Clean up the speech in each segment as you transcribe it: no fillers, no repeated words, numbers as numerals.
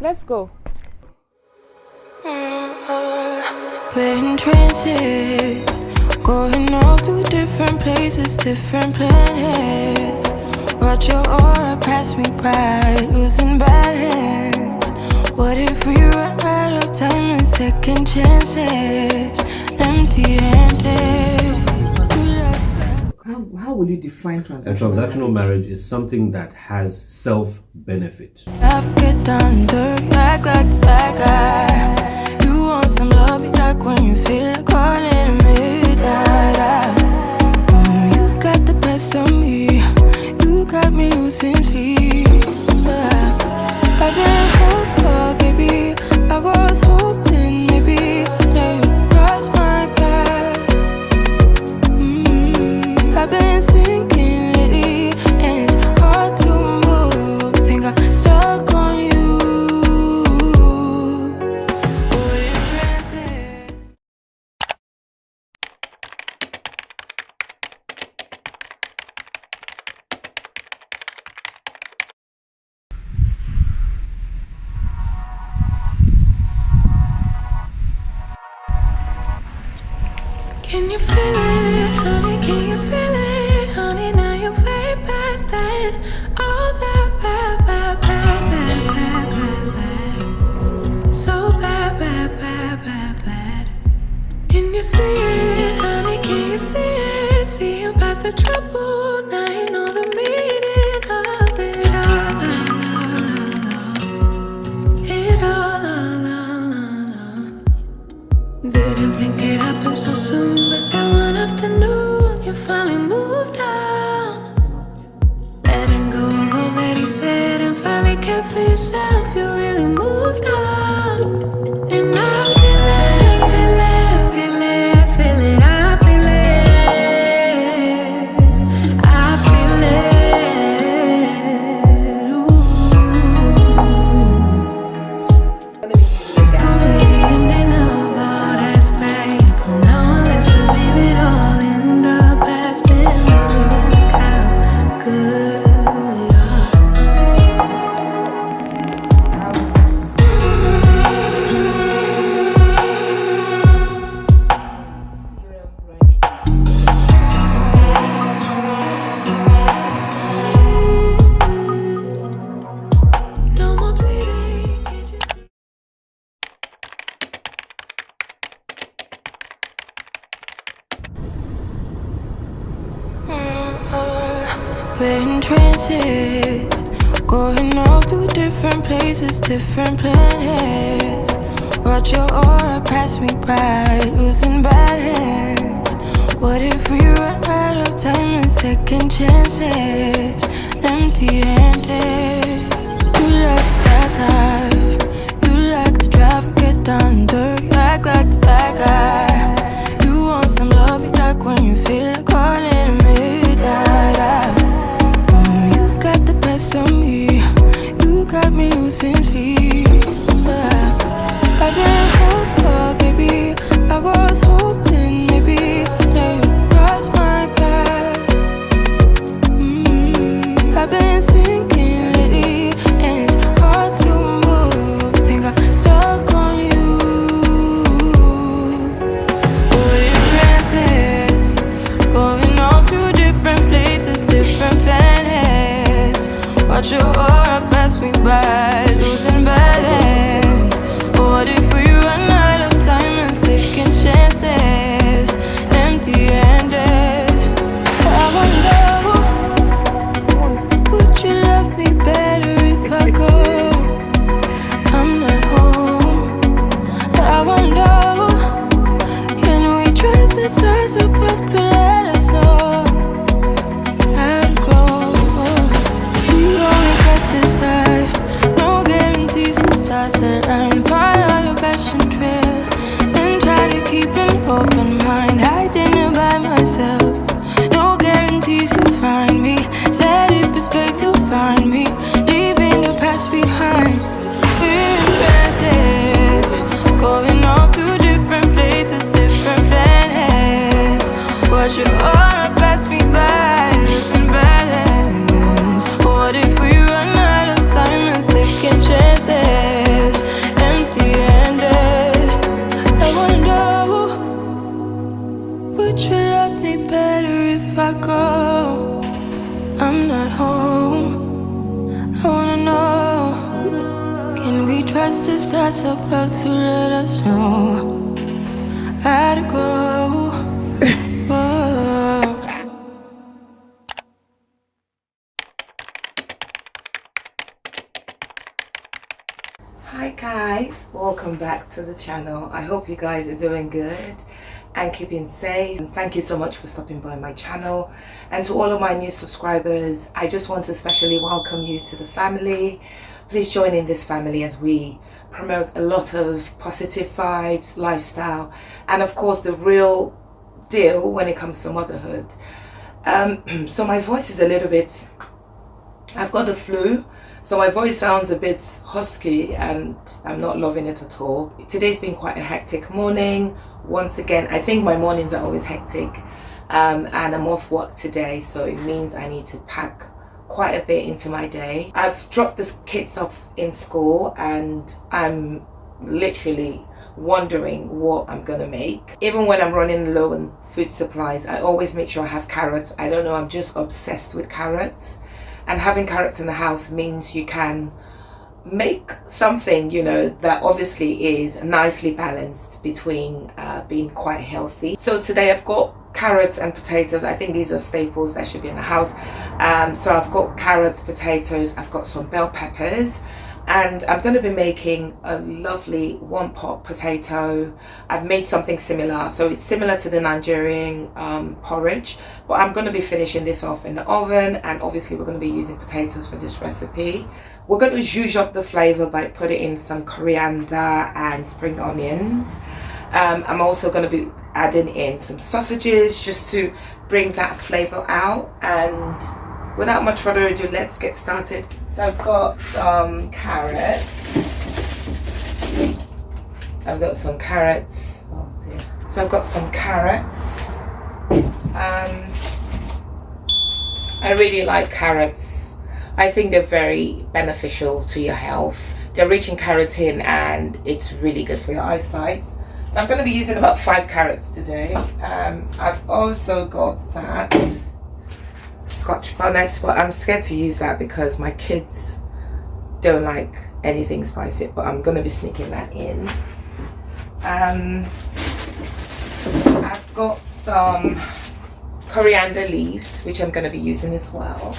Let's go. We're in trances, going all to different places, different planets. Watch your aura pass me by, losing balance. What if we run out of time and second chances? Empty-handed. How will you define transactional? A transactional marriage is something that has self-benefit. I've get down and dirty, like that guy. You want some love, be like when you feel like calling at midnight. You got the best of me, you got me losing sleep. I've been hopeful, baby, I was hoping maybe that you crossed my path. I've been sinking lately, and it's hard to move. Think I'm stuck on you. We're in transit. Can you feel it, honey? Can you feel it, honey? Now you're way past that. All that bad, bad, bad, bad, bad, bad, bad. So bad, bad, bad, bad, bad. Can you see it, honey? Can you see it? Seeing past the trouble, now you know the meaning of it all. It all. Didn't think it happened so soon, but that one afternoon you finally moved on. Letting go of all that he said and finally kept for yourself. You really moved on. And I feel it, feel it, feel it, feel it. I feel it, I feel it. Ooh. It's gonna be the ending of all that's bad. From now on, let's just leave it all in the past and look how good we are. No more bleeding, can't you see? We're in trances, going all to different places, different planets. Watch your aura pass me by, losing balance. What if we run out of time and second chances? Empty-handed. You like the fast life, you like to drive and get down and dirty, like that guy. You want some love, be like when you feel like calling at midnight. You got the best of me, you got me losing sleep. I've been hopeful, baby, I was hoping maybe that you crossed my path. I've been sinking lately, and it's hard to move. Think I'm stuck on you. We're in transits, going all to different places, different planets. Watch your aura pass me by, losing balance. What if we run out of time and second chances? Empty-handed. I wonder, would you love me better if I go? I'm not home. I wonder, can we trust the stars above to let us know how to go? We only got this life, no guarantees and stars align. Follow your passion trail and try to keep an open mind. Hiding it by myself, no guarantees you'll find me. Said if it's faith you'll find me, leaving the past behind. We're in trances, going off to different places, different planets. Watch your aura pass me by, losing balance. What if we run out of time and second chances? justice that's about to let us know how to grow. Whoa. Hi guys, welcome back to the channel. I hope you guys are doing good and keeping safe. And thank you so much for stopping by my channel. And to all of my new subscribers, I just want to especially welcome you to the family. Please join in this family as we promote a lot of positive vibes, lifestyle, and of course the real deal when it comes to motherhood. So my voice is a little bit, I've got the flu, so my voice sounds a bit husky and I'm not loving it at all. Today's been quite a hectic morning. Once again, I think my mornings are always hectic, and I'm off work today, so it means I need to pack quite a bit into my day. I've dropped the kids off in school and I'm literally wondering what I'm gonna make. Even when I'm running low on food supplies, I always make sure I have carrots. I don't know, I'm just obsessed with carrots. And having carrots in the house means you can make something, you know, that obviously is nicely balanced between being quite healthy. So today I've got carrots and potatoes. I think these are staples that should be in the house. So I've got carrots, potatoes, I've got some bell peppers, and I'm going to be making a lovely one pot potato. I've made something similar, so it's similar to the Nigerian porridge, but I'm going to be finishing this off in the oven, and obviously we're going to be using potatoes for this recipe. We're going to zhuzh up the flavor by putting in some coriander and spring onions. I'm also going to be adding in some sausages just to bring that flavor out. And without much further ado, let's get started. So I've got some carrots. Oh dear. So I've got some carrots. I really like carrots. I think they're very beneficial to your health. They're rich in carotene and it's really good for your eyesight. So I'm going to be using about 5 carrots today. I've also got that Scotch bonnet, but I'm scared to use that because my kids don't like anything spicy, but I'm going to be sneaking that in. I've got some coriander leaves, which I'm going to be using as well.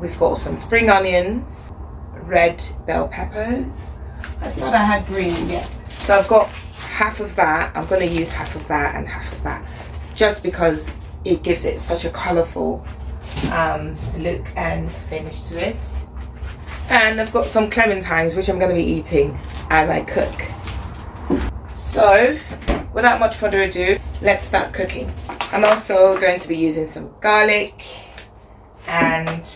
We've got some spring onions, red bell peppers. I thought I had green, yeah. So I've got half of that. I'm going to use half of that and half of that, just because it gives it such a colourful look and finish to it. And I've got some clementines, which I'm going to be eating as I cook. So without much further ado, let's start cooking. I'm also going to be using some garlic, and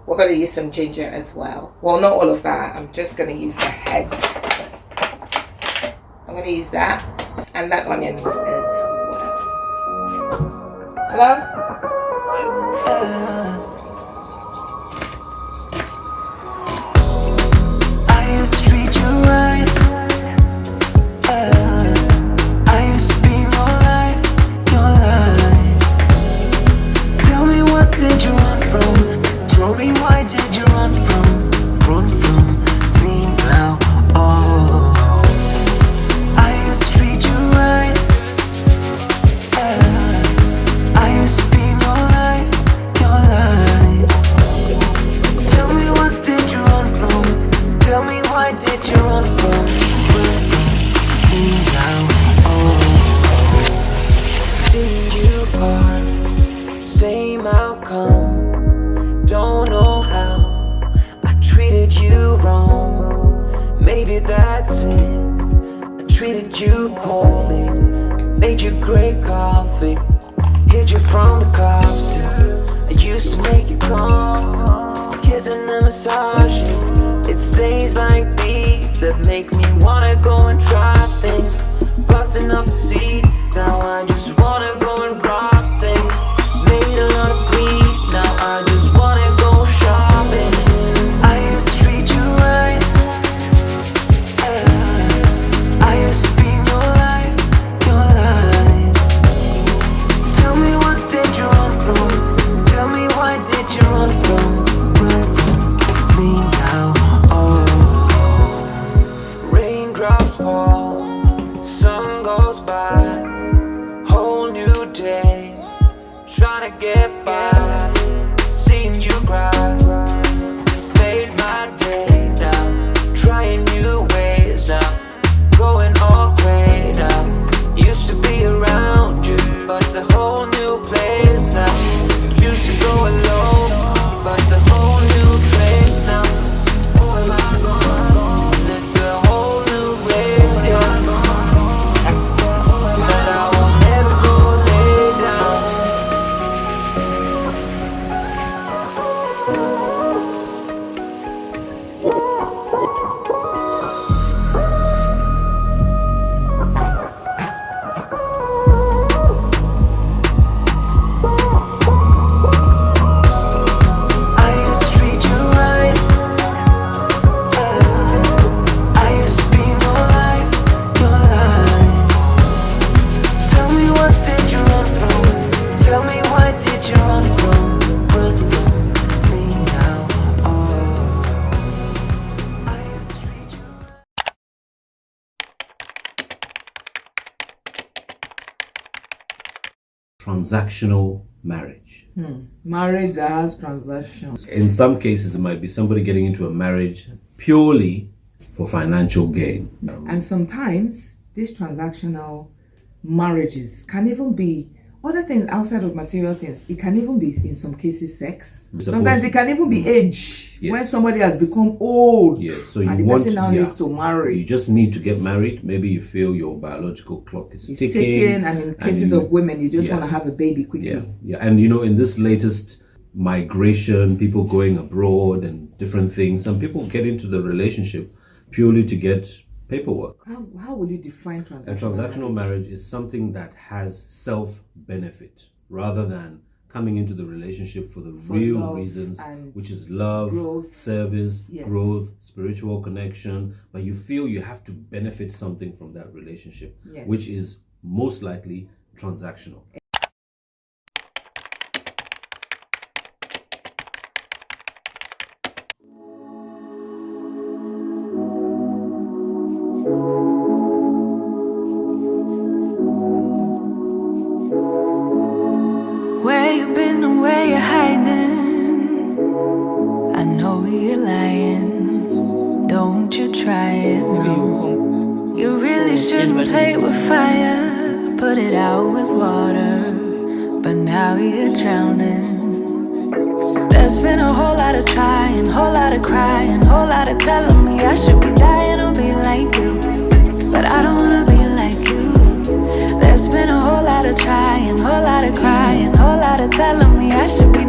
we're going to use some ginger as well. Well, not all of that. I'm just going to use the head. I'm going to use that, and that onion as well. Hello? I used to treat you right. I used to be your life, your life. Tell me, what did you run from? Tell me, why did you run from me now? Oh, I used to treat you right. I used to be your life, your life. Tell me, what did you run from? Tell me, why did you run from me now? Oh, seeing you part, same outcome. Don't know how I treated you wrong. Maybe that's it. I treated you poorly, made you great coffee, hid you from the cops. I used to make you calm, kissing and massaging. It's days like these that make me wanna go and try things, busting up the seats. Now I just wanna go and rob things. Made a lot of greed, now I just wanna go shopping. I used to treat you right. I used to be your life, your life. Tell me, what did you run from? Tell me, why did you run from me now? Oh. transactional marriage. Marriage as transactions. In some cases, it might be somebody getting into a marriage purely for financial gain. And sometimes these transactional marriages can even be other things outside of material things. It can even be, in some cases, sex. Sometimes it can even be age. Yes. When somebody has become old, Yes, so you and the want person now needs to marry. You just need to get married. Maybe you feel your biological clock is It's ticking, ticking, and in cases of women, you just want to have a baby quickly. Yeah, and in this latest migration, people going abroad and different things, some people get into the relationship purely to get paperwork. How will you define transactional? A transactional marriage is something that has self-benefit rather than coming into the relationship for the real reasons, which is love, growth, service, yes, growth, spiritual connection. But you feel you have to benefit something from that relationship, yes, which is most likely transactional. Where you been and where you hiding? I know you're lying. Don't you try it, no. You really shouldn't play with fire. Put it out with water, but now you're drowning. There's been a whole lot of trying, whole lot of crying, whole lot of telling me I should be dying or be like you, but I don't wanna be like you. There's been a whole lot of trying, whole lot of crying, whole lot of telling me I should be